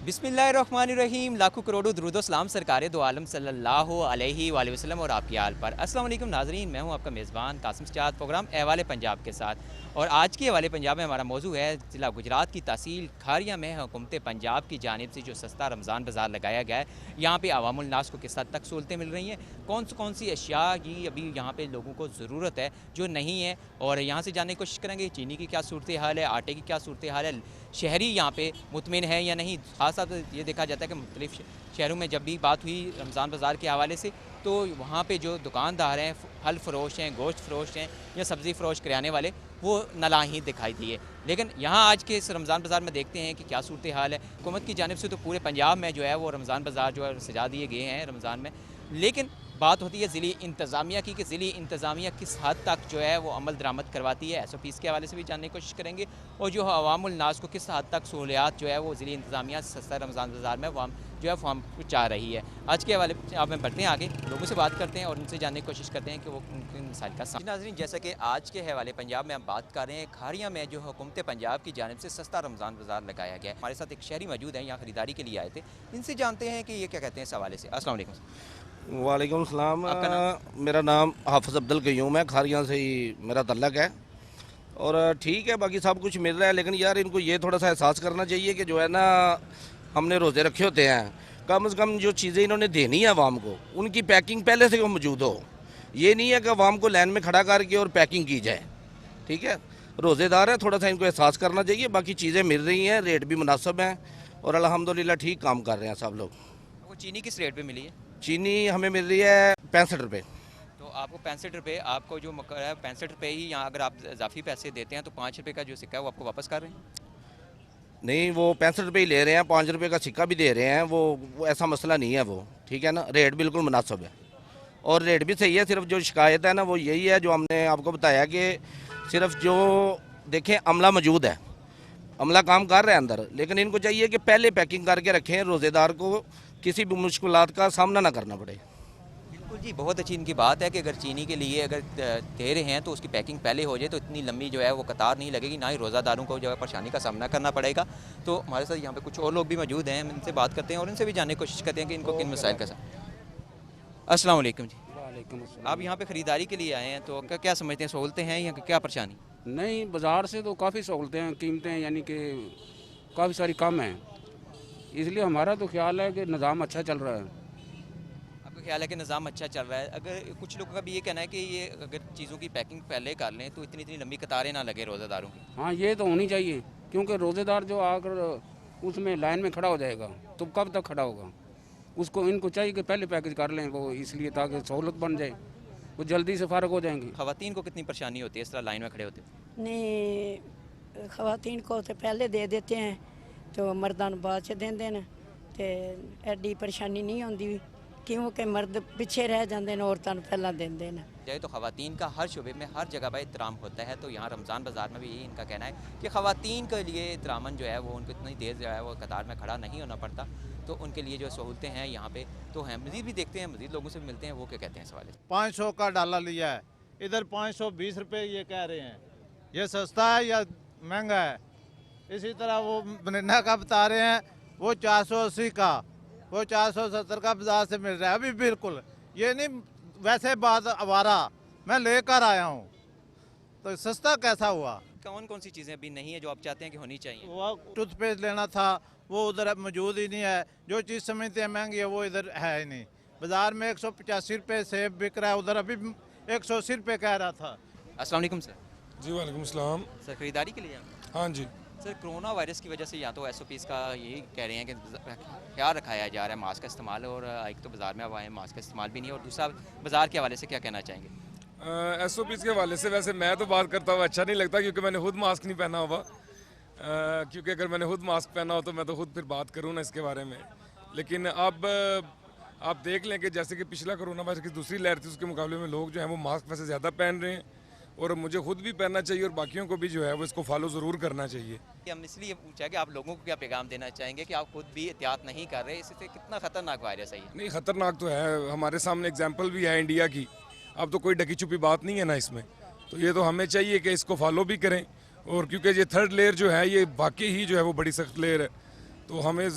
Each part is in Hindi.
बिस्मिल्लाहिर्रहमानिर्रहीम। लाखों करोड़ों दुरूद व सलाम सरकारे दो आलम सल्लल्लाहु अलैहि वसल्लम और आपकी आल पर। अस्सलाम वालेकुम नाज़रीन, मैं हूं आपका मेज़बान कासिम सजाद, प्रोग्राम अहवाल पंजाब के साथ। और आज के अहवाल पंजाब में हमारा मौजू है ज़िला गुजरात की तहसील खारिया में हुकूमत पंजाब की जानिब से जो सस्ता रमज़ान बाज़ार लगाया गया है, यहाँ पे अवामुल नास को किस हद तक सहूलतें मिल रही हैं, कौन सी अशिया की अभी यहाँ पे लोगों को ज़रूरत है जो नहीं है, और यहाँ से जानने की कोशिश करेंगे चीनी की क्या सूरत हाल है, आटे की क्या सूरत हाल है, शहरी यहाँ पे मुतमिन है या नहीं। खास तौर पर ये देखा जाता है कि मुख्तलिफ शहरों में जब भी बात हुई रमज़ान बाज़ार के हवाले से, तो वहाँ पे जो दुकानदार हैं, फल फरोश हैं, गोश्त फरोश हैं या सब्ज़ी फरोश कराने वाले, वो नलाही दिखाई दिए। लेकिन यहाँ आज के इस रमज़ान बाज़ार में देखते हैं कि क्या सूरत हाल है। हुकूमत की जानिब से तो पूरे पंजाब में जो है वो रमज़ान बाज़ार जो है सजा दिए गए हैं रमज़ान में, लेकिन बात होती है ज़िली इंतज़ामिया की कि ज़िली इंतज़ामिया किस हद तक जो है वो अमल दरामद करवाती है। SOPs के हवाले से भी जानने की कोशिश करेंगे, और जो अवामुल नास को किस हद तक सहूलियात जो है वो ज़िली इंतज़ामिया सस्ता रमज़ान बाज़ार में वो जो है फॉर्म चाह रही है। आज के हवाले आप में बढ़ते हैं, आगे लोगों से बात करते हैं और उनसे जानने की कोशिश करते हैं कि वो किन मसाइल का सामना। नाज़रीन, जैसा कि आज के हवाले पंजाब में हम बात कर रहे हैं, खारिया में जो हुकूमत पंजाब की जानिब से सस्ता रमज़ान बाज़ार लगाया गया है। हमारे साथ एक शहरी मौजूद है, यहाँ ख़रीदारी के लिए आए थे, इनसे जानते हैं कि ये क्या कहते हैं इस हवाले से। अस्सलाम वालेकुम। वालेकुम सलाम। आपका नाम? मेरा नाम हाफ़िज़ अब्दुल क़य्यूम है, खारिया से ही मेरा तल्लक है। और ठीक है, बाकी सब कुछ मिल रहा है, लेकिन यार इनको ये थोड़ा सा एहसास करना चाहिए कि जो है ना, हमने रोज़े रखे होते हैं, कम से कम जो चीज़ें इन्होंने देनी है आवाम को, उनकी पैकिंग पहले से मौजूद हो। ये नहीं है कि आवाम को लाइन में खड़ा करके और पैकिंग की जाए। ठीक है, रोज़ेदार है, थोड़ा सा इनको एहसास करना चाहिए। बाकी चीज़ें मिल रही हैं, रेट भी मुनासिब हैं और अल्हम्दुलिल्लाह ठीक काम कर रहे हैं सब लोग। वो चीनी किस रेट पर मिली है? चीनी हमें मिल रही है 65 रुपये। तो आपको 65 रुपये, आपको जो मकर है 65 रुपये ही। यहाँ अगर आप इजाफी पैसे देते हैं तो 5 रुपये का जो सिक्का है वो आपको वापस कर रहे हैं? नहीं, वो 65 रुपये ही ले रहे हैं, 5 रुपये का सिक्का भी दे रहे हैं। वो ऐसा मसला नहीं है, वो ठीक है ना, रेट बिल्कुल मुनासिब है और रेट भी सही है। सिर्फ जो शिकायत है ना वो यही है जो हमने आपको बताया कि सिर्फ जो देखें अमला मौजूद है, अमला काम कर रहा है अंदर, लेकिन इनको चाहिए कि पहले पैकिंग करके रखें, रोज़ेदार को किसी भी मुश्किलात का सामना ना करना पड़े। बिल्कुल जी, बहुत अच्छी इनकी बात है कि अगर चीनी के लिए अगर दे रहे हैं तो उसकी पैकिंग पहले हो जाए तो इतनी लंबी जो है वो कतार नहीं लगेगी, ना ही रोज़ादारों को जो है परेशानी का सामना करना पड़ेगा। तो हमारे साथ यहाँ पे कुछ और लोग भी मौजूद हैं, हम इनसे बात करते हैं और इनसे भी जानने की कोशिश करते हैं कि इनको किन मसाइल का सामना। अस्सलाम वालेकुम जी। वालेकुम अस्सलाम। आप यहाँ पे ख़रीदारी के लिए आए हैं, तो क्या समझते हैं, सहूलतें हैं या क्या परेशानी? नहीं, बाज़ार से तो काफ़ी सहूलतें हैं, कीमतें यानी कि काफ़ी सारी कम हैं, इसलिए हमारा तो ख्याल है कि निज़ाम अच्छा चल रहा है। आपका ख्याल है कि निज़ाम अच्छा चल रहा है? अगर कुछ लोगों का भी ये कहना है कि ये अगर चीज़ों की पैकिंग पहले कर लें तो इतनी लंबी कतारें ना लगे रोज़ेदारों की। हाँ, ये तो होनी चाहिए, क्योंकि रोज़ेदार जो आकर उसमें लाइन में खड़ा हो जाएगा तो कब तक खड़ा होगा। उसको इनको चाहिए कि पहले पैकेज कर लें, वो इसलिए ताकि सहूलत बन जाए, वो जल्दी से फ़ारग हो जाएंगे। ख़वातीन को कितनी परेशानी होती है इस तरह लाइन में खड़े होते हुए? नहीं, ख़वातीन को तो पहले दे देते हैं तो मर्दां नूं बाद च देंदे न, ते एडी परेशानी नहीं होंदी, क्योंकि मर्द पिछे रह जाते हैं, औरतां नूं पहला देंदे न। जाए तो ख़वातीन का हर शुबे में हर जगह पर एहतराम होता है, तो यहाँ रमज़ान बाज़ार में भी यही इनका कहना है कि ख़वातीन के लिए एहतरामन जो है वो उनको इतनी देर जो है वो कतार में खड़ा नहीं होना पड़ता, तो उनके लिए जो सहूलतें हैं यहाँ पे तो हैं। मज़ीद भी देखते हैं, मज़ीद लोगों से भी मिलते हैं, वो क्या कहते हैं इस हवाले से। 500 का डाला लिया है, इधर 520 रुपये ये कह रहे हैं। ये सस्ता है या महंगा है? इसी तरह वो बनना का बता रहे हैं, वो 480 का, वो 470 का बाजार से मिल रहा है अभी। बिल्कुल ये नहीं, वैसे बात आवारा मैं लेकर आया हूँ, तो सस्ता कैसा हुआ? कौन सी चीज़ें अभी नहीं है जो आप चाहते हैं कि होनी चाहिए? वो टूथपेस्ट लेना था, वो उधर मौजूद ही नहीं है। जो चीज़ समझते हैं महंगी है वो इधर है ही नहीं। बाज़ार में 185 रुपये सेब बिक रहा है, उधर अभी 180 रुपये कह रहा था। अस्सलाम वालेकुम सर। जी वालेकुम सलाम। सर ख़रीदारी के लिए आए? हाँ जी। सर, कोरोना वायरस की वजह से या तो SOPs का यही कह रहे हैं कि ख्याल रखाया जा रहा है मास्क का इस्तेमाल, और एक तो बाज़ार में अब आए मास्क का इस्तेमाल भी नहीं है, और दूसरा बाज़ार के हवाले से क्या कहना चाहेंगे? SOPs के हवाले से वैसे मैं तो बात करता हुआ अच्छा नहीं लगता, क्योंकि मैंने खुद मास्क नहीं पहना हुआ। क्योंकि अगर मैंने खुद मास्क पहना हो तो मैं तो खुद फिर बात करूँ ना इसके बारे में। लेकिन अब आप देख लें कि जैसे कि पिछला कोरोना वायरस की दूसरी लहर थी, उसके मुकाबले में लोग जो हैं वो मास्क वैसे ज़्यादा पहन रहे हैं, और मुझे खुद भी पहनना चाहिए और बाकियों को भी जो है वो इसको फॉलो ज़रूर करना चाहिए। हम इसलिए पूछा कि आप लोगों को क्या पैगाम देना चाहेंगे कि आप खुद भी एहतियात नहीं कर रहे, इससे कितना ख़तरनाक वायरस है ये? नहीं, ख़तरनाक तो है, हमारे सामने एग्जाम्पल भी है इंडिया की। अब तो कोई ढकी छुपी बात नहीं है ना इसमें, तो ये तो हमें चाहिए कि इसको फॉलो भी करें। और क्योंकि ये थर्ड लेयर जो है ये वाकई ही जो है वो बड़ी सख्त लेयर है, तो हमें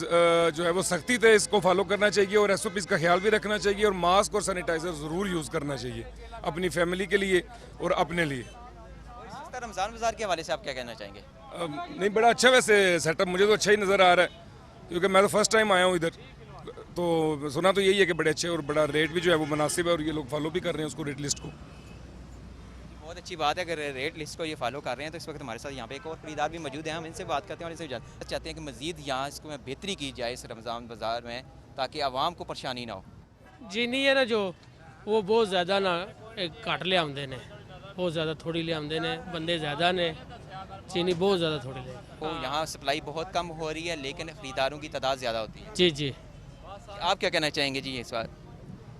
जो है वो सख्ती से इसको फॉलो करना चाहिए और SOPs का ख्याल भी रखना चाहिए और मास्क और सैनिटाइज़र ज़रूर यूज़ करना चाहिए अपनी फैमिली के लिए और अपने लिए। सस्ता रमज़ान बाज़ार के हवाले से आप क्या कहना चाहेंगे? नहीं, बड़ा अच्छा वैसे सेटअप मुझे तो अच्छा ही नज़र आ रहा है, क्योंकि मैं तो फर्स्ट टाइम आया हूँ इधर, तो सुना तो यही है कि बड़े अच्छे और बड़ा रेट भी जो है वो मुनासिब है और ये लोग फॉलो भी कर रहे हैं उसको, रेट लिस्ट को। बहुत अच्छी बात है, अगर रेट लिस्ट को ये फॉलो कर रहे हैं तो इस वक्त हमारे साथ यहाँ पे एक और खरीदार भी मौजूद हैं, हम इनसे बात करते हैं और इनसे जानना चाहते हैं कि मज़ीद यहाँ इसको में बेहतरी की जाए इस रमज़ान बाज़ार में, ताकि आवाम को परेशानी ना हो। चीनी है ना जो वो बहुत ज़्यादा ना घट ले आते ने, बहुत ज़्यादा थोड़ी ले आते ने, बंदे ज़्यादा ने, चीनी बहुत ज़्यादा थोड़ी ले। तो यहाँ सप्लाई बहुत कम हो रही है लेकिन ख़रीदारों की तादाद ज़्यादा होती है। जी जी। आप क्या कहना चाहेंगे जी इस बात?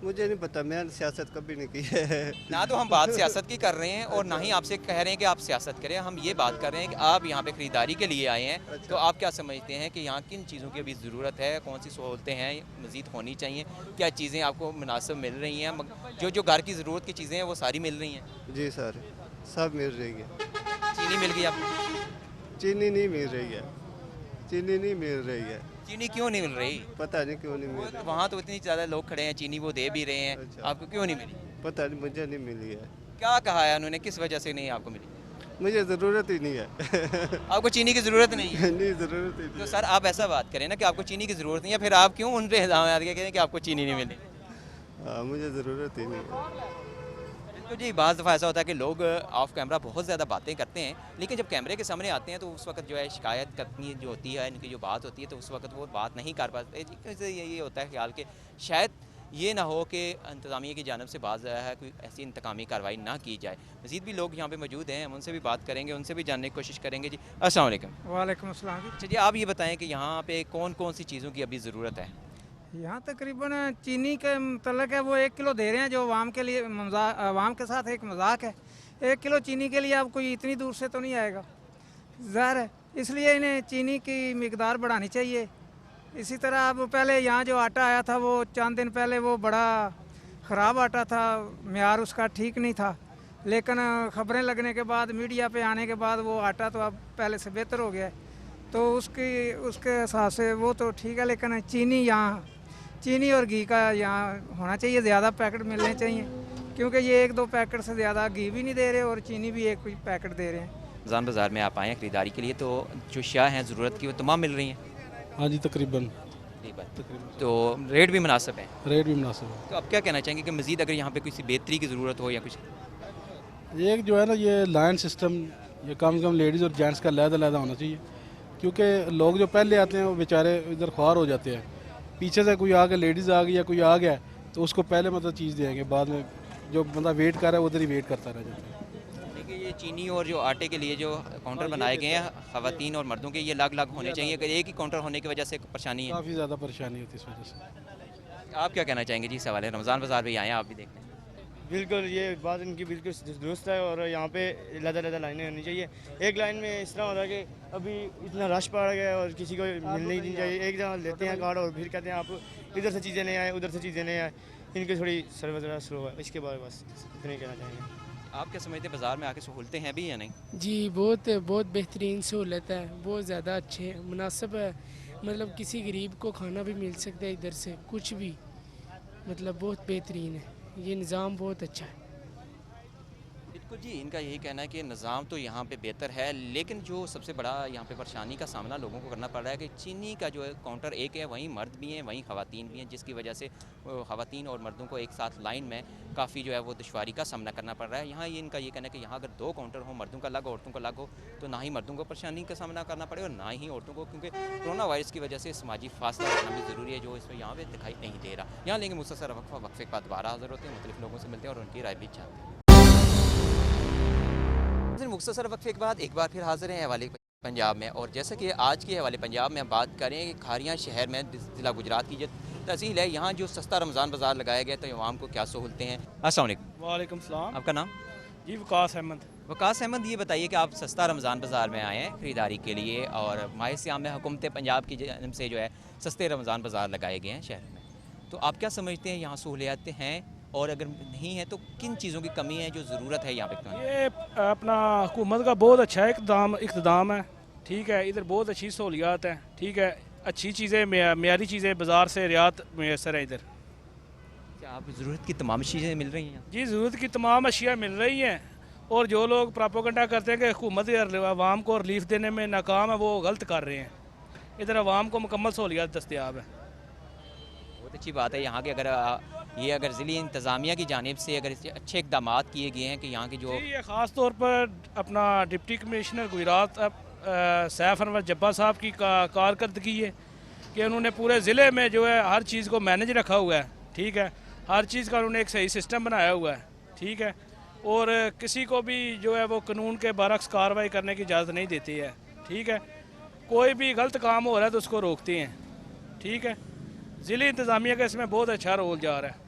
मुझे नहीं पता, मैंने सियासत कभी नहीं की है। ना तो हम बात सियासत की कर रहे हैं और ना ही आपसे कह रहे हैं कि आप सियासत करें, हम ये बात कर रहे हैं कि आप यहाँ पे ख़रीदारी के लिए आए हैं, तो आप क्या समझते हैं कि यहाँ किन चीज़ों की अभी ज़रूरत है, कौन सी सहूलतें हैं मज़ीद होनी चाहिए, क्या चीज़ें आपको मुनासिब मिल रही हैं, जो घर की ज़रूरत की चीज़ें हैं वो सारी मिल रही हैं? जी सर, सब मिल रही है। चीनी मिल गई आपको? चीनी नहीं मिल रही है, चीनी नहीं मिल रही है। चीनी क्यों नहीं मिल रही? पता नहीं क्यों नहीं मिल रही। वहाँ तो इतनी ज़्यादा लोग खड़े हैं, चीनी वो दे भी रहे हैं, अच्छा। आपको क्यों नहीं मिली? पता नहीं, मुझे नहीं मिली है। क्या कहा है उन्होंने, किस वजह से नहीं आपको मिली? मुझे ज़रूरत ही नहीं है। आपको चीनी की ज़रूरत नहीं है? नहीं, ज़रूरत ही तो नहीं सर आप ऐसा बात करें ना कि आपको चीनी की ज़रूरत नहीं है, फिर आप क्यों उन पे इल्ज़ाम लगा के कह रहे हैं कि आपको चीनी नहीं मिली? है। हाँ, मुझे ज़रूरत ही नहीं है। तो जी बाज़ दफ़ा ऐसा होता है कि लोग ऑफ कैमरा बहुत ज़्यादा बातें करते हैं, लेकिन जब कैमरे के सामने आते हैं तो उस वक्त जो है शिकायत करनी जो होती है, इनकी जो बात होती है तो उस वक्त वो बात नहीं कर पाते। इससे ये होता है ख्याल कि शायद ये ना हो कि इंतज़ामिया की जानब से बाज़ है कोई ऐसी इंतकामी कार्रवाई ना की जाए। मज़ीद भी लोग यहाँ पे मौजूद हैं, हम उनसे भी बात करेंगे, उनसे भी जानने की कोशिश करेंगे। जी अस्सलाम वालेकुम। वालेकुम अस्सलाम जी। अच्छा जी, आप ये बताएं कि यहाँ पे कौन कौन सी चीज़ों की अभी ज़रूरत है? यहाँ तकरीबन चीनी के मतलब है वो 1 किलो दे रहे हैं, जो आवाम के लिए आवाम के साथ एक मजाक है। 1 किलो चीनी के लिए अब कोई इतनी दूर से तो नहीं आएगा ज़ाहिर है, इसलिए इन्हें चीनी की मिकदार बढ़ानी चाहिए। इसी तरह अब पहले यहाँ जो आटा आया था वो चंद दिन पहले वो बड़ा ख़राब आटा था, मेयार उसका ठीक नहीं था, लेकिन ख़बरें लगने के बाद मीडिया पे आने के बाद वो आटा तो अब पहले से बेहतर हो गया है, तो उसके हिसाब से वो तो ठीक है। लेकिन चीनी और घी का यहाँ होना चाहिए, ज़्यादा पैकेट मिलने चाहिए, क्योंकि ये 1-2 पैकेट से ज़्यादा घी भी नहीं दे रहे और चीनी भी 1 पैकेट दे रहे हैं। रमज़ान बाज़ार में आप आए हैं ख़रीदारी के लिए, तो जो अशिया हैं ज़रूरत की वो तमाम मिल रही हैं? हाँ जी, तकरीबन। तो रेट भी मुनासिब है? रेट भी मुनासिब है। तो आप क्या कहना चाहेंगे कि मज़ीद अगर यहाँ पे किसी बेहतरी की ज़रूरत हो या कुछ? एक जो है ना ये लाइन सिस्टम, ये कम से कम लेडीज़ और जेंट्स का अलग-अलग होना चाहिए, क्योंकि लोग जो पहले आते हैं वो बेचारे इधर ख्वार हो जाते हैं, पीछे से कोई आ गया, लेडीज़ आ गई या कोई आ गया तो उसको पहले मतलब चीज़ देंगे, बाद में जो बंदा वेट कर रहा है उधर ही वेट करता रह जाता है। देखिए ये चीनी और जो आटे के लिए जो काउंटर बनाए गए हैं ख़वातीन और मर्दों के, ये अलग अलग होने चाहिए, अगर एक ही काउंटर होने की वजह से परेशानी है? काफ़ी ज़्यादा परेशानी होती है इस वजह से। आप क्या कहना चाहेंगे जी इस हवाले? रमज़ान बाज़ार भी आए हैं, आप भी देखते हैं। बिल्कुल, ये बात इनकी बिल्कुल दुरुस्त है और यहाँ पे लदा लाइनें होनी चाहिए। एक लाइन में इस तरह होता है कि अभी इतना रश पड़ गया है और किसी को मिलनी नहीं चाहिए, एक जगह लेते हैं कार्ड और फिर कहते हैं आप इधर से चीज़ें नहीं आए, उधर से चीज़ें नहीं आए, इनकी थोड़ी सर्विस ज़रा स्लो है, इसके बारे में बस इतना ही कहना चाहेंगे। आप क्या समझते हैं बाज़ार में आके सहूलतें हैं भी या नहीं? जी बहुत बेहतरीन सहूलत है, बहुत ज़्यादा अच्छे हैं, मुनासिब है, मतलब किसी गरीब को खाना भी मिल सकता है इधर से, कुछ भी मतलब बहुत बेहतरीन है, ये निज़ाम बहुत अच्छा है। बिल्कुल जी, इनका यही कहना है कि निज़ाम तो यहाँ पे बेहतर है, लेकिन जो सबसे बड़ा यहाँ पे परेशानी का सामना लोगों को करना पड़ रहा है कि चीनी का जो है काउंटर एक है, वहीं मर्द भी हैं वहीं ख़वातीन भी हैं, जिसकी वजह से ख़वातीन और मर्दों को एक साथ लाइन में काफ़ी जो है वो दुश्वारी का सामना करना पड़ रहा है। यहाँ ये इनका ये कहना है कि यहाँ अगर 2 काउंटर हो, मर्दों का अलग औरतों का अलग हो, तो ना ही मर्दों को परेशानी का सामना करना पड़े और ना ही औरतों को, क्योंकि कोरोना वायरस की वजह से समाजी फासला रखना भी ज़रूरी है, जो इसमें यहाँ पर दिखाई नहीं दे रहा। यहाँ लेंगे मुख्तसर वक्फे के बाद दोबारा हाज़िर होते हैं, मुख्तलिफ लोगों से मिलते हैं और उनकी राय भी जानते हैं। मुख्तसर वक्फे के बाद एक बार फिर हाजिर हैं हवाले पंजाब में, और जैसे कि आज के हवाले पंजाब में हम बात करें कि खारियाँ शहर में ज़िला गुजरात की जो तहसील है, यहाँ जो सस्ता रमज़ान बाज़ार लगाया गया तो आवाम को क्या सहूलतें हैं? अस्सलाम वालेकुम। वालेकुम सलाम। आपका नाम? जी वकास अहमद। वकास अहमद, ये बताइए कि आप सस्ता रमज़ान बाज़ार में आए हैं ख़रीदारी के लिए, और माह सियाम में हुकूमत पंजाब की जानब से जो है सस्ते रमज़ान बाज़ार लगाए गए हैं शहर में, तो आप क्या समझते हैं यहाँ सहूलियातें हैं, और अगर नहीं है तो किन चीज़ों की कमी है जो ज़रूरत है यहाँ पे? ये अपना हुकूमत का बहुत अच्छा इक़दाम है, ठीक है, इधर बहुत अच्छी सहूलियात है, ठीक है, अच्छी चीज़ें मेयारी चीज़ें बाज़ार से रियात मैसर है इधर। क्या आप ज़रूरत की तमाम चीज़ें मिल रही हैं? जी ज़रूरत की तमाम अशिया मिल रही हैं, और जो लोग प्रोपेगेंडा करते हैं कि हुकूमत आवाम को रिलीफ देने में नाकाम है, वो गलत कर रहे हैं। इधर आवाम को मुकम्मल सहूलियत दस्तयाब है। बहुत अच्छी बात है यहाँ के। अगर ज़िली इंतज़ामिया की जानिब से अगर अच्छे इकदाम किए गए हैं कि यहाँ की जो जी ये ख़ास तौर पर अपना डिप्टी कमिश्नर गुजरात सैफ अनवर जब्बा साहब की कारकर्दगी है कि उन्होंने पूरे ज़िले में जो है हर चीज़ को मैनेज रखा हुआ है। ठीक है, हर चीज़ का उन्होंने एक सही सिस्टम बनाया हुआ है। ठीक है, और किसी को भी जो है वो कानून के बरक्स कार्रवाई करने की इजाज़त नहीं देती है। ठीक है, कोई भी गलत काम हो रहा है तो उसको रोकते हैं। ठीक है, ज़िले इंतज़ामिया का इसमें बहुत अच्छा रोल जा रहा है।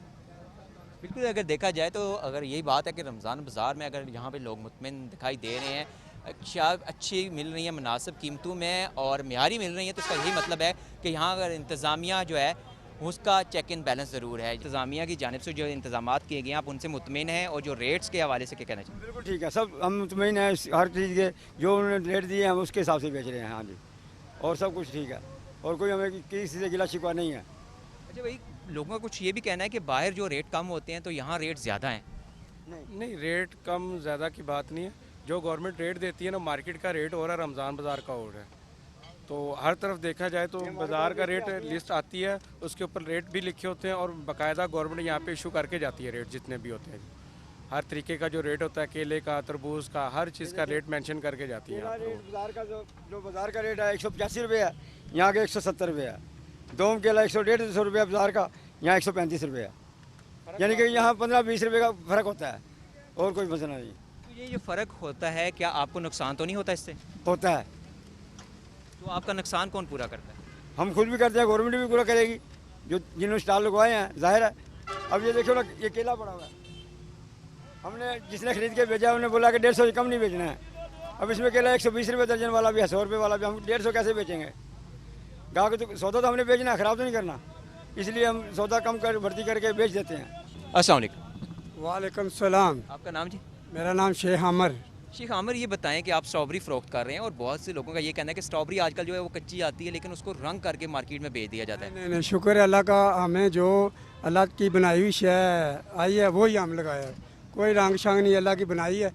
बिल्कुल, अगर देखा जाए तो अगर यही बात है कि रमज़ान बाज़ार में अगर यहाँ पे लोग मुतमिन दिखाई दे रहे हैं, अच्छा अच्छी मिल रही है मुनासिब कीमतों में और मियारी मिल रही है, तो इसका यही मतलब है कि यहाँ अगर इंतज़ामिया जो है उसका चेक इन बैलेंस ज़रूर है। इंतज़ामिया की जानिब से जो इंतज़ाम किए गए हैं, आप उनसे मुतमिन हैं? और जो रेट्स के हवाले से क्या कहना चाहिए? बिल्कुल ठीक है, सब हम मुतमिन हैं हर चीज़ के। जो उन्होंने रेट दिए हैं हम उसके हिसाब से बेच रहे हैं। हाँ जी, और सब कुछ ठीक है, और कोई हमें किसी से गिला शिकवा नहीं है। अच्छा भाई, लोगों का कुछ ये भी कहना है कि बाहर जो रेट कम होते हैं तो यहाँ रेट ज़्यादा हैं। नहीं, रेट कम ज़्यादा की बात नहीं है। जो गवर्नमेंट रेट देती है ना, मार्केट का रेट हो रहा है, रमज़ान बाज़ार का हो रहा है। तो हर तरफ देखा जाए तो बाज़ार का रेट लिस्ट आती है, उसके ऊपर रेट भी लिखे होते हैं और बाकायदा गवर्नमेंट यहाँ पे इशू करके जाती है रेट जितने भी होते हैं। हर तरीके का जो रेट होता है, केले का, तरबूज का, हर चीज़ का रेट मेंशन करके जाती है। बाज़ार का जो बाज़ार का रेट है 185 रुपये है, यहाँ के 170 रुपये है। दोम केला 100-150 रुपये बाज़ार का, यहाँ 135 रुपये है। यानी कि यहाँ 15-20 रुपये का फ़र्क होता है, और कोई मसला नहीं। तो ये जो फ़र्क होता है, क्या आपको नुकसान तो नहीं होता इससे? होता है। तो आपका नुकसान कौन पूरा करता है? हम खुद भी करते हैं, गवर्नमेंट भी पूरा करेगी। जो जिन्होंने स्टॉल लगवाए हैं, जाहिर है। अब ये देखो ना, ये केला पड़ा हुआ है, हमने जिसने खरीद के भेजा उन्होंने बोला कि 150 से कम नहीं बेचना है। अब इसमें केला 120 रुपये दर्जन वाला भी है, 100 रुपये वाला भी, हम 150 कैसे बेचेंगे? गाँव के तो सौदा तो हमने बेचना है, ख़राब तो नहीं करना, इसलिए हम सौदा कम कर भर्ती करके बेच देते हैं। अस्सलाम वालेकुम। वालेकुम सलाम। आपका नाम जी? मेरा नाम शेख आमर। शेख आमिर, ये बताएं कि आप स्ट्रॉबेरी फ़रोख्त कर रहे हैं और बहुत से लोगों का ये कहना है कि स्ट्रॉबेरी आजकल जो है वो कच्ची आती है, लेकिन उसको रंग करके मार्केट में बेच दिया जाता है। नहीं, शुक्र है अल्लाह का, हमें जो अल्लाह की बनाई हुई शय आई है वही हम लगाया है। कोई रंग शंग नहीं, अल्लाह की बनाई है,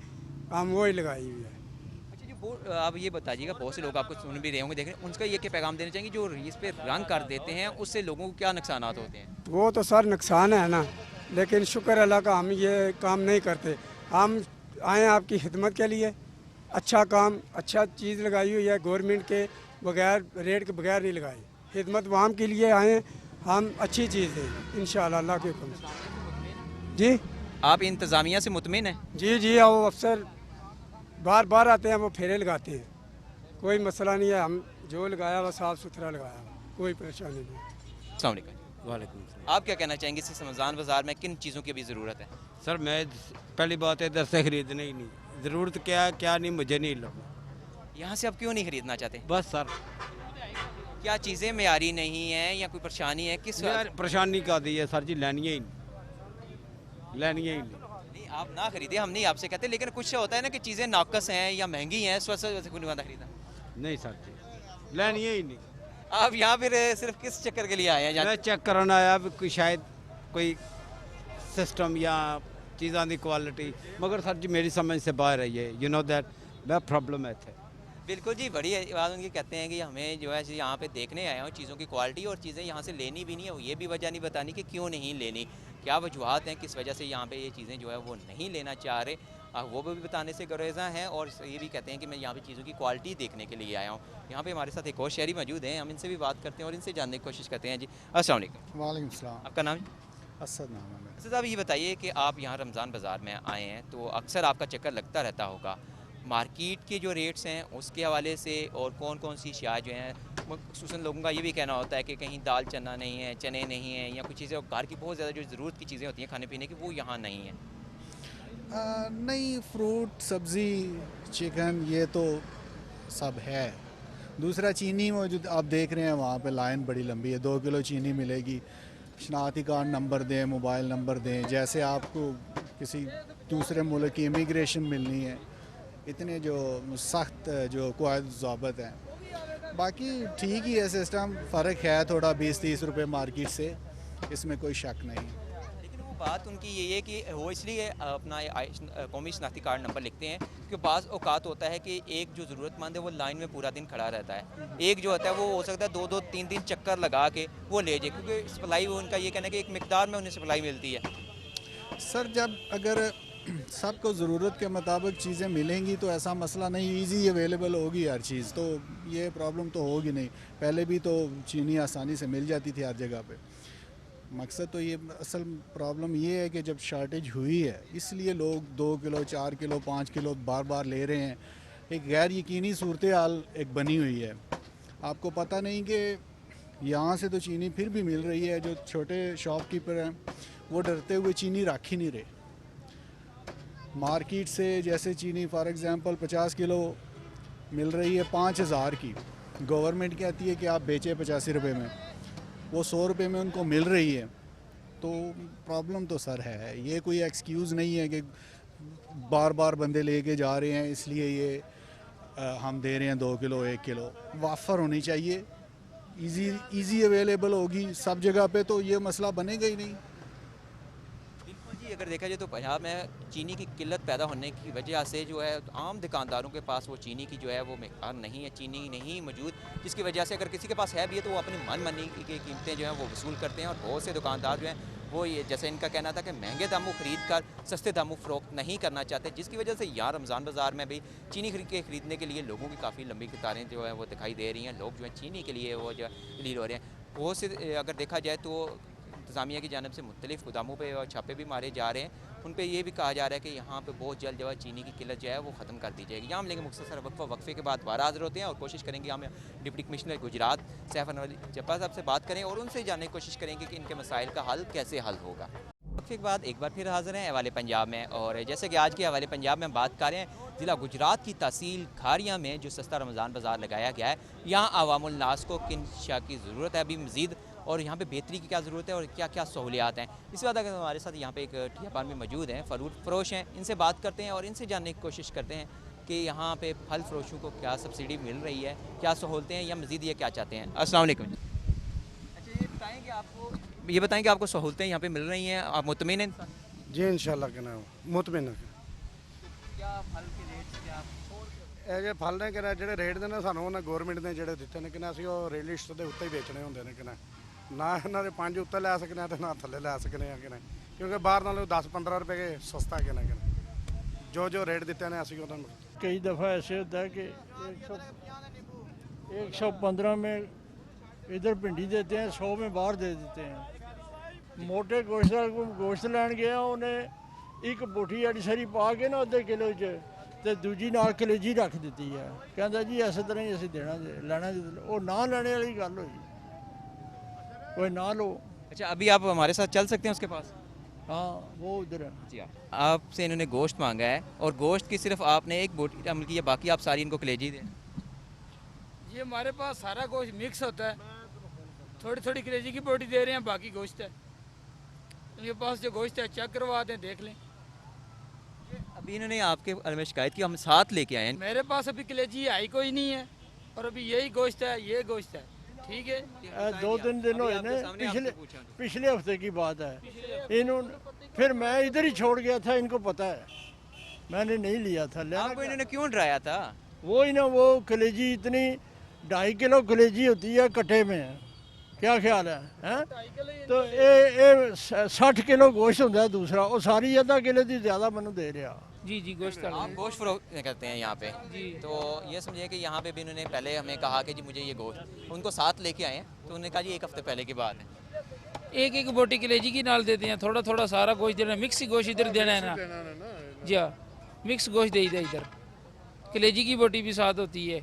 हम वही लगाई हुई है। अच्छा जी, आप ये बताइएगा, बहुत से लोग आपको सुन भी रहे होंगे, देख रहे हैं, उनका ये क्या पैगाम देना चाहेंगे जो इस पर रंग कर देते हैं, उससे लोगों को क्या नुकसान होते हैं? वो तो सर नुकसान है ना, लेकिन शुक्र अल्लाह का हम ये काम नहीं करते। हम आए आपकी खिदमत के लिए, अच्छा काम, अच्छा चीज़ लगाई हुई है गवर्नमेंट के बगैर, रेट के बगैर नहीं लगाई। खिदमत वाम के लिए आए हम, अच्छी चीज़ है इंशाल्लाह अल्लाह के हुक्म से। जी, आप इंतज़ामिया से मुतमिन हैं? जी जी, वो अफसर बार बार आते हैं, वो फेरे लगाते हैं, कोई मसला नहीं है। हम जो लगाया वो साफ़ सुथरा लगाया, कोई परेशानी नहीं। अस्सलाम वालेकुम। वालेकुम। आप क्या कहना चाहेंगे इस रमज़ान बाज़ार में किन चीज़ों की भी ज़रूरत है? सर मैं पहली बात है इधर से ख़रीदने ही नहीं, ज़रूरत क्या नहीं, मुझे नहीं लगना। यहाँ से आप क्यों नहीं ख़रीदना चाहते? बस सर, क्या चीज़ें मेयारी नहीं हैं या कोई परेशानी है? किस यार परेशानी का दी है सर जी, लेनी ही नहीं, लेनी ही नहीं। नहीं, आप ना खरीदे, हम नहीं आपसे कहते, लेकिन कुछ होता है ना कि चीज़ें नाकस हैं या महंगी हैं, इस वजह से कोई नहीं खरीदा। नहीं सर जी, लेनी ही नहीं। आप यहाँ फिर सिर्फ किस चक्कर के लिए आए हैं? मैं चेक कराना आया कोई शायद कोई सिस्टम या चीज़ों की क्वालिटी, मगर सर जी मेरी समझ से बाहर है ये, यू नो दैट मैं प्रॉब्लम है थे। बिल्कुल जी, बड़ी बात उनकी कहते हैं कि हमें जो है यहाँ पे देखने आए हो चीज़ों की क्वालिटी, और चीज़ें यहाँ से लेनी भी नहीं है। ये भी वजह नहीं बतानी कि क्यों नहीं लेनी, क्या वजूहत हैं किस वजह से यहाँ पे ये चीज़ें जो है वो नहीं लेना चाह रहे, वो भी बताने से गुरेज़ा हैं। और ये भी कहते हैं कि मैं यहाँ पे चीज़ों की क्वालिटी देखने के लिए आया हूँ। यहाँ पे हमारे साथ एक और शहरी मौजूद हैं, हम इनसे भी बात करते हैं और इनसे जानने की कोशिश करते हैं। जी अस्सलाम वालेकुम। वालेकुम सलाम। आपका नाम? असद नाम है मेरा। असद साहब, ये बताइए कि आप यहाँ रमज़ान बाज़ार में आए हैं तो अक्सर आपका चक्कर लगता रहता होगा, मार्केट के जो रेट्स हैं उसके हवाले से, और कौन कौन सी अशिया जो हैं, खुसूसन लोगों का ये भी कहना होता है कि कहीं दाल चना नहीं है, चने नहीं हैं, या कुछ चीज़ें घर की बहुत ज़्यादा जो ज़रूरत की चीज़ें होती हैं खाने पीने की, वो यहाँ नहीं है। नहीं, फ्रूट सब्ज़ी चिकन ये तो सब है। दूसरा चीनी मौजूद, आप देख रहे हैं वहाँ पे लाइन बड़ी लंबी है, 2 किलो चीनी मिलेगी। शनाख्ती कार्ड नंबर दें, मोबाइल नंबर दें, जैसे आपको किसी दूसरे मुल्क की इमिग्रेशन मिलनी है, इतने जो सख्त जो कायद ज़ाबत हैं। बाकी ठीक ही है सिस्टम, फ़र्क है थोड़ा 20-30 रुपए मार्केट से, इसमें कोई शक नहीं। लेकिन वो बात उनकी यही है कि वो इसलिए अपना कौमी शनाख्ती कार्ड नंबर लिखते हैं कि बाज़ औकात होता है कि एक जो ज़रूरतमंद है वो लाइन में पूरा दिन खड़ा रहता है, एक जो होता है वो हो सकता है 2-2 3-3 चक्कर लगा के वो ले जाए, क्योंकि सप्लाई वो उनका ये कहना है कि एक मिकदार में उन्हें सप्लाई मिलती है। सर जब अगर सबको ज़रूरत के मुताबिक चीज़ें मिलेंगी तो ऐसा मसला नहीं, इजी अवेलेबल होगी हर चीज़, तो ये प्रॉब्लम तो होगी नहीं। पहले भी तो चीनी आसानी से मिल जाती थी हर जगह पे। मकसद तो ये असल प्रॉब्लम ये है कि जब शार्टेज हुई है इसलिए लोग 2 किलो 4 किलो 5 किलो बार बार ले रहे हैं। एक गैर यकीनी सूरत हाल एक बनी हुई है। आपको पता नहीं कि यहाँ से तो चीनी फिर भी मिल रही है, जो छोटे शॉपकीपर हैं वो डरते हुए चीनी रख ही नहीं रहे। मार्केट से जैसे चीनी फॉर एग्ज़ाम्पल 50 किलो मिल रही है 5000 की, गवर्नमेंट कहती है कि आप बेचें 85 रुपये में, वो 100 रुपये में उनको मिल रही है, तो प्रॉब्लम तो सर है। ये कोई एक्सक्यूज़ नहीं है कि बार बार बंदे लेके जा रहे हैं इसलिए ये हम दे रहे हैं 2 किलो 1 किलो। वाफर होनी चाहिए, इजी अवेलेबल होगी सब जगह पे, तो ये मसला बनेगा ही नहीं। जी, अगर देखा जाए तो पंजाब में चीनी की किल्लत पैदा होने की वजह से जो है आम दुकानदारों के पास वो चीनी की जो है वो मकदार नहीं है, चीनी नहीं मौजूद, जिसकी वजह से अगर किसी के पास है भी है तो वो अपनी मनमानी की कीमतें जो हैं वो वसूल करते हैं। और बहुत से दुकानदार जो हैं वो ये जैसे इनका कहना था कि महंगे दामों ख़रीद कर सस्ते दामों फ़रोख्त नहीं करना चाहते, जिसकी वजह से यहाँ रमज़ान बाज़ार में भी चीनी ख़रीदने के लिए लोगों की काफ़ी लंबी कतारें जो है वो दिखाई दे रही हैं। लोग जो है चीनी के लिए वो जो लीड हो रहे हैं। बहुत से अगर देखा जाए तो इंतज़ामिया की जानब से मुख्तलिफ़ गोदामों पे और छापे भी मारे जा रहे हैं, उन पे ये भी कहा जा रहा है कि यहाँ पे बहुत जल्द जो है चीनी की किल्लत जो है वो ख़त्म कर दी जाएगी। यहाँ हम लेंगे मुख्तसर वक्फे के बाद दोबारा हाज़िर होते हैं और कोशिश करेंगे हम डिप्टी कमिश्नर गुजरात सैफ अनवर जब्बार साहब से बात करें और उनसे जानने की कोशिश करेंगे कि इनके मसाइल का हल कैसे हल होगा। वक्फे के बाद एक बार फिर हाज़िर हैं अहवाले पंजाब में, और जैसे कि आज के अहवाले पंजाब में हम बात कर रहे हैं ज़िला गुजरात की तहसील खारिया में जो सस्ता रमज़ान बाज़ार लगाया गया है, यहाँ अवामुल नास को किन शा की ज़रूरत है अभी मज़ीद, और यहाँ पे बेहतरी की क्या ज़रूरत है और क्या क्या सहूलियात हैं। इस बात अगर हमारे साथ यहाँ पे एक ठियापान में मौजूद हैं, फरूट फरोश हैं, इनसे बात करते हैं और इनसे जानने की कोशिश करते हैं कि यहाँ पे फल फरोशों को क्या सब्सिडी मिल रही है, क्या सहूलतें हैं या मज़ीद ये क्या चाहते हैं। अस्सलाम वालेकुम। अच्छा ये बताएँ कि आपको सहूलतें यहाँ पर मिल रही हैं, आप मुतमिन हैं? जी इंशाल्लाह के नाम मुतमिन है। क्या फल के रेट क्या ਇਹ ਜੇ ਫਲ ਨੇ ਕਿਨਾ ਜਿਹੜੇ ਰੇਟ ਦੇ ਨੇ ਸਾਨੂੰ ਉਹਨਾਂ ਗਵਰਨਮੈਂਟ ਨੇ ਜਿਹੜੇ ਦਿੱਤੇ ਨੇ ਕਿਨਾ ਅਸੀਂ ਉਹ ਰੇਟ ਲਿਸਟ ਦੇ ਉੱਤੇ ਹੀ ਵੇਚਣੇ ਹੁੰਦੇ ਨੇ ਕਿਨਾ ਨਾ ਇਹਨਾਂ ਦੇ 5 ਉੱਤੇ ਲੈ ਸਕਨੇ ਆ ਤੇ ਨਾ ਥੱਲੇ ਲੈ ਸਕਨੇ ਆ ਕਿਨਾ ਕਿਉਂਕਿ ਬਾਹਰ ਨਾਲੋਂ 10-15 रुपए सस्ता किना जो जो रेट देते हैं ऐसे होता है। कई दफ़ा ऐसे होता है कि 115 में इधर भिंडी देते हैं, 100 में बाहर दे देते हैं। मोटे गोश्त लैन गया उन्हें एक बोटी अड़ी सारी पा के ना अद्धे किलो ਤੇ ਦੂਜੀ ਨਾਲ ਕਲੇਜੀ ਰੱਖ ਦਿੱਤੀ ਹੈ, ਕਹਿੰਦਾ ਜੀ ਇਸੇ ਤਰ੍ਹਾਂ ਹੀ ਅਸੀਂ ਦੇਣਾ ਲੈਣਾ, ਉਹ ਨਾ ਲੈਣੇ वाली गल हुई, कोई ना लो। अच्छा, अभी आप हमारे साथ चल सकते हैं उसके पास? हाँ, वो उधर है जी। आपसे इन्होंने गोश्त मांगा है और गोश्त की सिर्फ आपने एक बोटी अमल की है, बाकी आप सारी इनको कलेजी दें? ये हमारे पास सारा गोश्त मिक्स होता है, थोड़ी थोड़ी कलेजी की बोटी दे रहे हैं, बाकी गोश्त है। इनके पास जो गोश्त है चेक करवा दें, देख लें। अभी इन्होंने आपके बारे में शिकायत की, हम साथ लेके आए हैं। मेरे पास अभी कलेजी आई कोई नहीं है और अभी यही गोश्त है, ये गोश्त है, ठीक है। 2-3 दिन हुए ने, पिछले हफ्ते की बात है। इन्होंने फिर मैं इधर ही छोड़ गया था, इनको पता है, मैंने नहीं लिया था। आपको इन्होंने क्यों डराया था? वो ही ना, वो कलेजी इतनी 2.5 किलो कलेजी होती है कट्टे में, क्या ख्याल है, हैं? तो ये 60 किलो गोश्त होता है दूसरा, वो सारी आधा किलो की ज़्यादा मैंने दे रहा। जी जी, गोश्त आप गोश्त फरोख्त करते हैं यहाँ पे जी, तो ये समझिए कि यहाँ पे भी उन्होंने पहले हमें कहा कि जी मुझे ये गोश्त, उनको साथ लेके आए हैं तो उन्होंने कहा जी 1 हफ्ते पहले की बात है। एक एक बोटी कलेजी की नाल देते हैं, थोड़ा थोड़ा सारा गोश्त देना, मिक्स ही गोश्त इधर देना है ना जी। हाँ, मिक्स गोश्त दे दे, इधर कलेजी की बोटी भी साथ होती है,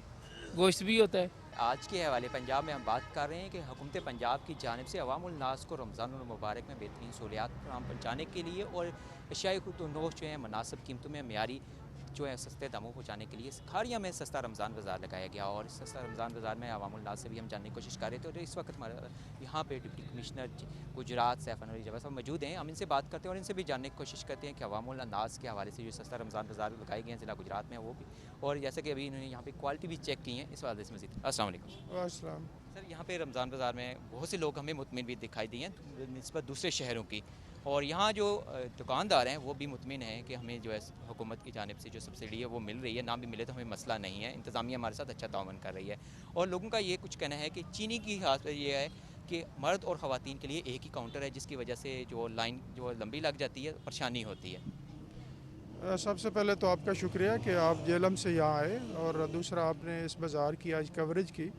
गोश्त भी होता है। आज के हवाले पंजाब में हम बात कर रहे हैं कि हुकूमत पंजाब की जानिब से अवामुल नास को रमज़ान मुबारक में बेहतरीन सहूलियात फराहम पहुँचाने के लिए और अशियाई खुदोनोश जो है मुनासिब कीमतों में मियारी जो है सस्ते दामों पहुँचाने के लिए खारिया में सस्ता रमज़ान बाज़ार लगाया गया। और इस सस्ता रमज़ान बाज़ार में अवामुल नास से भी हम जानने की कोशिश कर रहे थे। और इस वक्त हमारे यहाँ पे डिप्टी कमिश्नर गुजरात सैफ अनवर जब्बार साहब मौजूद हैं। हम इनसे बात करते हैं और इनसे भी जानने की कोशिश करते हैं कि अवामुल नास के हवाले से जो सस्ता रमज़ान बाज़ार लगाए गए हैं ज़िला गुजरात में वो भी, और जैसे कि अभी इन्होंने यहाँ पे क्वालिटी भी चेक की है, इस हवाले से मज़ीद। अस्सलाम वालेकुम। अस्सलाम। सर, यहाँ पे रमज़ान बाज़ार में बहुत से लोग हमें मुतमिन भी दिखाई दिए हैं निस्बत दूसरे शहरों की, और यहाँ जो दुकानदार हैं वो भी मुतमिन हैं कि हमें जो है हुकूमत की जानिब से जो सब्सिडी है वो मिल रही है, ना भी मिले तो हमें मसला नहीं है, इंतज़ामिया हमारे साथ अच्छा ताउन कर रही है। और लोगों का ये कुछ कहना है कि चीनी की खास ये है कि मर्द और ख़वातीन के लिए एक ही काउंटर है, जिसकी वजह से जो लाइन जो लंबी लग जाती है, परेशानी होती है। सबसे पहले तो आपका शुक्रिया कि आप जेलम से यहाँ आए, और दूसरा आपने इस बाज़ार की आज कवरेज की।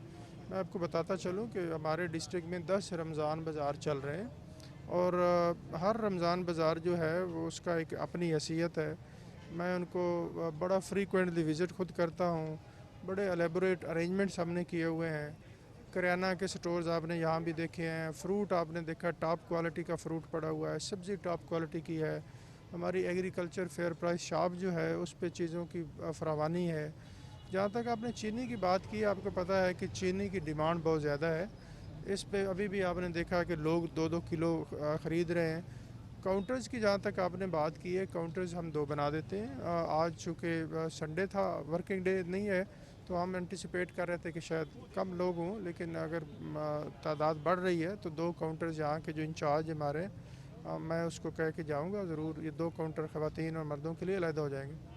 मैं आपको बताता चलूँ कि हमारे डिस्ट्रिक्ट में 10 रमज़ान बाज़ार चल रहे हैं, और हर रमज़ान बाज़ार जो है वो उसका एक अपनी हैसियत है। मैं उनको बड़ा फ्रीक्वेंटली विज़िट खुद करता हूँ। बड़े एलेबोरेट अरेंजमेंट्स हमने किए हुए हैं। करियाना के स्टोर्स आपने यहाँ भी देखे हैं, फ्रूट आपने देखा टॉप क्वालिटी का फ्रूट पड़ा हुआ है, सब्ज़ी टॉप क्वालिटी की है। हमारी एग्रीकल्चर फेयर प्राइस शॉप जो है उस पे चीज़ों की फरावानी है। जहाँ तक आपने चीनी की बात की, आपको पता है कि चीनी की डिमांड बहुत ज़्यादा है। इस पे अभी भी आपने देखा कि लोग 2-2 किलो ख़रीद रहे हैं। काउंटर्स की जहाँ तक आपने बात की है, काउंटर्स हम 2 बना देते हैं। आज चूँकि संडे था, वर्किंग डे नहीं है, तो हम एंटिसिपेट कर रहे थे कि शायद कम लोग हों, लेकिन अगर तादाद बढ़ रही है तो 2 काउंटर्स यहाँ के जो इंचार्ज हमारे, मैं उसको कह के जाऊँगा ज़रूर, ये 2 काउंटर ख़वातीन और मर्दों के लिए अलग हो जाएंगे।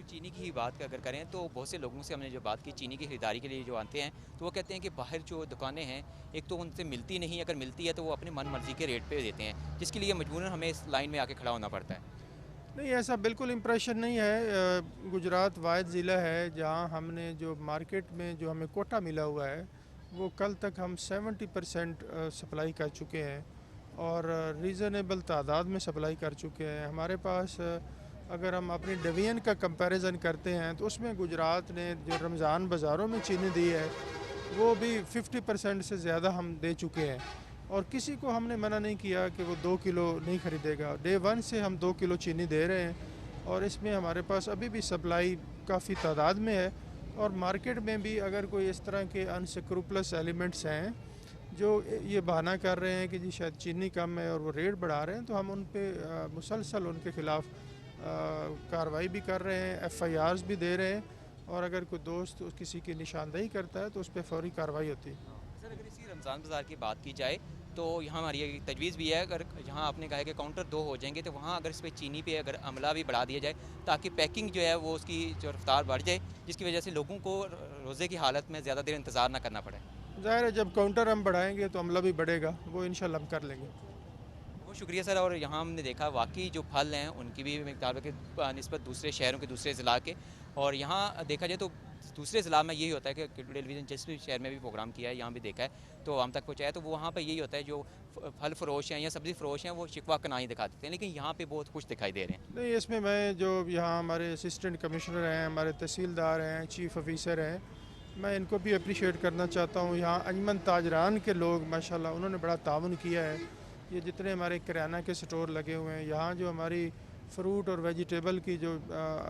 चीनी की ही बात अगर करें तो बहुत से लोगों से हमने जो बात की चीनी की ख़रीदारी के लिए जो आते हैं, तो वो कहते हैं कि बाहर जो दुकानें हैं एक तो उनसे मिलती नहीं, अगर मिलती है तो वो अपनी मन मर्ज़ी के रेट पे देते हैं, जिसके लिए मजबूरन हमें इस लाइन में आके खड़ा होना पड़ता है। नहीं, ऐसा बिल्कुल इम्प्रेशन नहीं है। गुजरात वाहिद ज़िला है जहाँ हमने जो मार्केट में जो हमें कोटा मिला हुआ है वो कल तक हम 70% सप्लाई कर चुके हैं, और रीज़नेबल तादाद में सप्लाई कर चुके हैं। हमारे पास अगर हम अपनी डिवीज़न का कंपैरिजन करते हैं तो उसमें गुजरात ने जो रमज़ान बाज़ारों में चीनी दी है वो भी 50% से ज़्यादा हम दे चुके हैं, और किसी को हमने मना नहीं किया कि वो 2 किलो नहीं ख़रीदेगा। डे 1 से हम 2 किलो चीनी दे रहे हैं, और इसमें हमारे पास अभी भी सप्लाई काफ़ी तादाद में है। और मार्केट में भी अगर कोई इस तरह के अनस्क्रूपलस एलिमेंट्स हैं जो ये बहाना कर रहे हैं कि जी शायद चीनी कम है और वो रेट बढ़ा रहे हैं, तो हम उन पर मुसलसल उनके ख़िलाफ़ कार्रवाई भी कर रहे हैं, FIRs भी दे रहे हैं, और अगर कोई दोस्त किसी की निशानदेही करता है तो उस पर फौरी कार्रवाई होती है। सर, अगर इसी रमज़ान बाज़ार की बात की जाए तो यहाँ हमारी एक तजवीज़ भी है, अगर जहाँ आपने कहा है कि काउंटर 2 हो जाएंगे, तो वहाँ अगर इस पर चीनी पे अगर अमला भी बढ़ा दिया जाए ताकि पैकिंग जो है वो उसकी जो रफ्तार बढ़ जाए, जिसकी वजह से लोगों को रोज़े की हालत में ज़्यादा देर इंतज़ार ना करना पड़े। ज़ाहिर है जब काउंटर हम बढ़ाएंगे तो अमला भी बढ़ेगा, वो इंशाल्लाह हम कर लेंगे। बहुत शुक्रिया सर। और यहाँ हमने देखा वाकई जो फल हैं उनकी भी मकदार के निस्बत दूसरे शहरों के, दूसरे ज़िला के, और यहाँ देखा जाए तो दूसरे ज़िला में यही होता है कि टेलीविज़न जिस भी शहर में भी प्रोग्राम किया है, यहाँ भी देखा है तो आम तक पहुँचाया, तो वो वहाँ पर यही होता है जो फल फरोश हैं या सब्ज़ी फरोश हैं वो शिकवा कनाई दिखा देते हैं, लेकिन यहाँ पे बहुत खुश दिखाई दे रहे हैं। नहीं, इसमें मैं जो यहाँ हमारे असिस्टेंट कमिश्नर हैं, हमारे तहसीलदार हैं, चीफ़ ऑफिसर हैं, मैं इनको भी अप्रिशिएट करना चाहता हूँ। यहाँ अंजमन ताजरान के लोग माशाल्लाह उन्होंने बड़ा ताउन किया है। ये जितने हमारे किराना के स्टोर लगे हुए हैं, यहाँ जो हमारी फ्रूट और वेजिटेबल की जो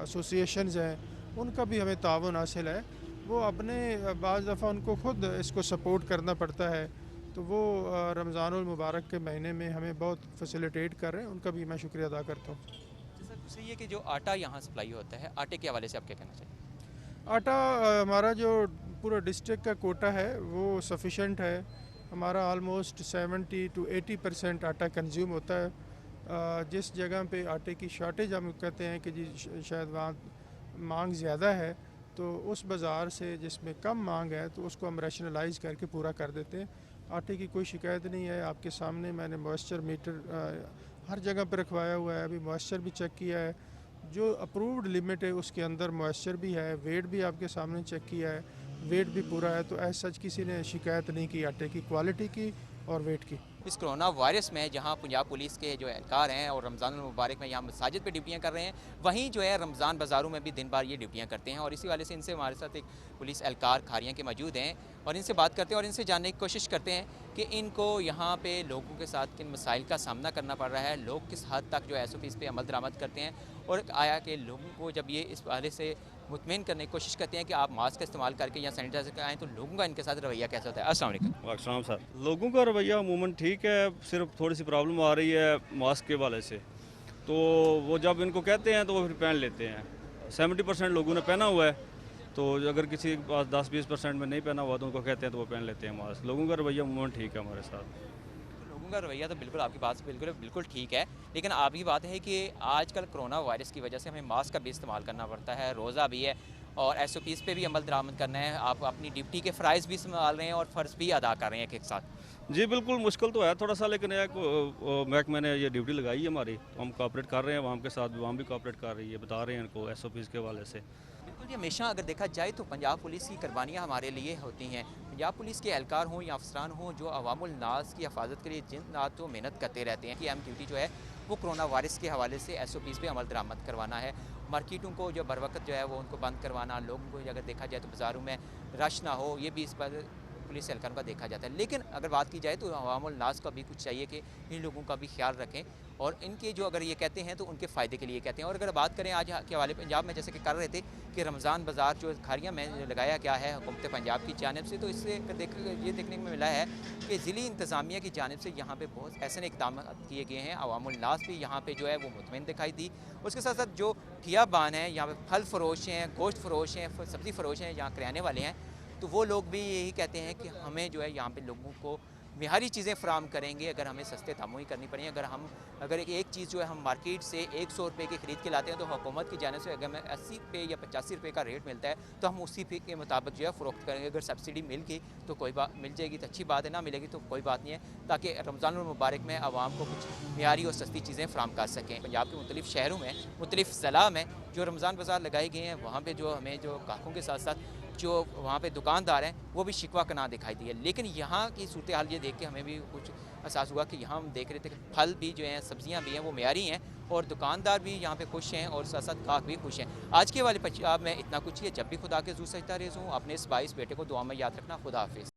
एसोसिएशंस हैं उनका भी हमें ताउन हासिल है। वो अपने बाज़ दफ़ा उनको ख़ुद इसको सपोर्ट करना पड़ता है, तो वो रमज़ानुल मुबारक के महीने में हमें बहुत फैसिलिटेट कर रहे हैं, उनका भी मैं शुक्रिया अदा करता हूँ। सर, दूसरी ये कि जो आटा यहाँ सप्लाई होता है, आटे के हवाले से आप क्या कहना चाहिए? आटा हमारा जो पूरा डिस्ट्रिक्ट का कोटा है वो सफिशेंट है। हमारा आलमोस्ट 70 to 80% आटा कंज्यूम होता है। जिस जगह पे आटे की शॉर्टेज हम कहते हैं कि जी शायद वहाँ मांग ज़्यादा है, तो उस बाज़ार से जिसमें कम मांग है तो उसको हम रैशनलाइज़ करके पूरा कर देते हैं। आटे की कोई शिकायत नहीं है। आपके सामने मैंने मॉइस्चर मीटर हर जगह पर रखवाया हुआ है, अभी मॉइस्चर भी चेक किया है, जो अप्रूव्ड लिमिट है उसके अंदर मॉइस्चर भी है, वेट भी आपके सामने चेक किया है, वेट भी पूरा है। तो ऐसा सच किसी ने शिकायत नहीं की आटे की क्वालिटी की और वेट की। इस कोरोना वायरस में जहाँ पंजाब पुलिस के जो एहलकार हैं और रमज़ान मुबारक में यहाँ मसाजिद पे ड्यूटियाँ कर रहे हैं, वहीं जो है रमज़ान बाज़ारों में भी दिन भर ये ड्यूटियाँ करते हैं। और इसी वाले से इनसे हमारे साथ एक पुलिस एहलकार खारियाँ के मौजूद हैं और इनसे बात करते हैं और इनसे जानने की कोशिश करते हैं कि इनको यहाँ पे लोगों के साथ किन मसाइल का सामना करना पड़ रहा है, लोग किस हद तक जो SOPs पे अमल दरामद करते हैं और आया कि लोगों को जब ये इस वाले से मुतमिन करने की कोशिश करते हैं कि आप मास्क का इस्तेमाल करके या सैनिटाइजर का आएँ, तो लोगों का इनके साथ रवैया कैसा होता है? अस्सलाम वालेकुम। वालेकुम सर। लोगों का रवैया अमूमन ठीक है, सिर्फ थोड़ी सी प्रॉब्लम आ रही है मास्क के वाले से, तो वो जब इनको कहते हैं तो वो फिर पहन लेते हैं। 70% लोगों ने पहना हुआ है, तो अगर किसी के पास 10-20% में नहीं पहना हुआ तो उनको कहते हैं तो वो पहन लेते हैं मास्क। लोगों का रवैया अमूमन ठीक है हमारे साथ। लोगों का रवैया तो बिल्कुल आपकी बात बिल्कुल ठीक है, लेकिन आपकी बात है कि आजकल कोरोना वायरस की वजह से हमें मास्क का भी इस्तेमाल करना पड़ता है, रोज़ा भी है और SOPs पे भी अमल दरामद करना है। आप अपनी ड्यूटी के फ़राइज़ भी संभाल रहे हैं और फ़र्ज़ भी अदा कर रहे हैं एक साथ। जी बिल्कुल, मुश्किल तो है थोड़ा सा, लेकिन महकमे ने ये ड्यूटी लगाई है हमारी, तो हम कोऑपरेट कर रहे हैं अवाम के साथ, अवाम भी कोऑपरेट कर रही है, बता रहे हैं इनको SOPs के हवाले से। बिल्कुल, ये हमेशा अगर देखा जाए तो पंजाब पुलिस की कुर्बानियाँ हमारे लिए होती हैं। पंजाब पुलिस के एहलकार हों या अफसरान हों जो अवामुल नास की हिफाजत के लिए जिन रात तो मेहनत करते रहते हैं कि अहम ड्यूटी जो है वो कोरोना वायरस के हवाले से SOPs पे अमल दरामद करवाना है। मार्केटों को जो बर वक्त जो है वो उनको बंद करवाना, लोगों को अगर देखा जाए तो बाज़ारों में रश ना हो, ये भी इस पर पुलिस एहलकारों का देखा जाता है। लेकिन अगर बात की जाए तो अवामुल नास का भी कुछ चाहिए कि इन लोगों का भी ख्याल रखें और इनके जो अगर ये कहते हैं तो उनके फ़ायदे के लिए कहते हैं। और अगर बात करें आज के हवाले पंजाब में, जैसे कि कर रहे थे कि रमज़ान बाज़ार जो खारियाँ में लगाया गया है हुकूमत पंजाब की जानिब से, तो इससे ये देखने में मिला है कि ज़िली इंतज़ामिया की जानिब से यहाँ पे बहुत ऐसे इक़दाम किए गए हैं। अवामुल नास भी यहाँ पे जो है वो मुतमईन दिखाई दी। उसके साथ साथ जो ठियाबान हैं, यहाँ पे फल फरोश हैं, गोश्त फरोश हैं, सब्ज़ी फरोश हैं, यहाँ किराने वाले हैं, तो वो लोग भी यही कहते हैं कि हमें जो है यहाँ पे लोगों को मियारी चीज़ें फ़राम करेंगे अगर हमें सस्ते दामों ही करनी पड़ेंगी। अगर एक चीज़ जो है हम मार्केट से 100 रुपये की ख़रीद के लाते हैं तो हुकूमत की जाने से अगर हमें 80 रुपये या 85 रुपये का रेट मिलता है तो हम उसी के मुताबिक जो है फ़रोख्त करेंगे। अगर सब्सिडी मिल गई तो कोई बात, मिल जाएगी तो अच्छी बात है, ना मिलेगी तो कोई बात नहीं है, ताकि रमज़ान मुबारक में आवाम को कुछ मियारी और सस्ती चीज़ें फ़राम कर सकें। पंजाब के मुख्तलिफ़ शहरों में, मुख्तलिफ़ ज़िला में जो रमज़ान बाज़ार लगाए गए हैं, वहाँ पर जो हमें जो ग्राहकों के साथ साथ जो वहाँ पे दुकानदार हैं वो भी शिकवा कना दिखाई दी है। लेकिन यहाँ की सूरत हाल ये देख के हमें भी कुछ एहसास हुआ कि यहाँ हम देख रहे थे कि फल भी जो हैं, सब्जियाँ भी हैं, वो मियारी हैं और दुकानदार भी यहाँ पे खुश हैं और साथ साथ ग्राहक भी खुश हैं। आज के वाले पंजाब में इतना कुछ ही है। जब भी खुदा के ज़ू सजदा रेज़ हूँ, अपने इस 22 बेटे को दुआ में याद रखना। खुदा हाफिज़।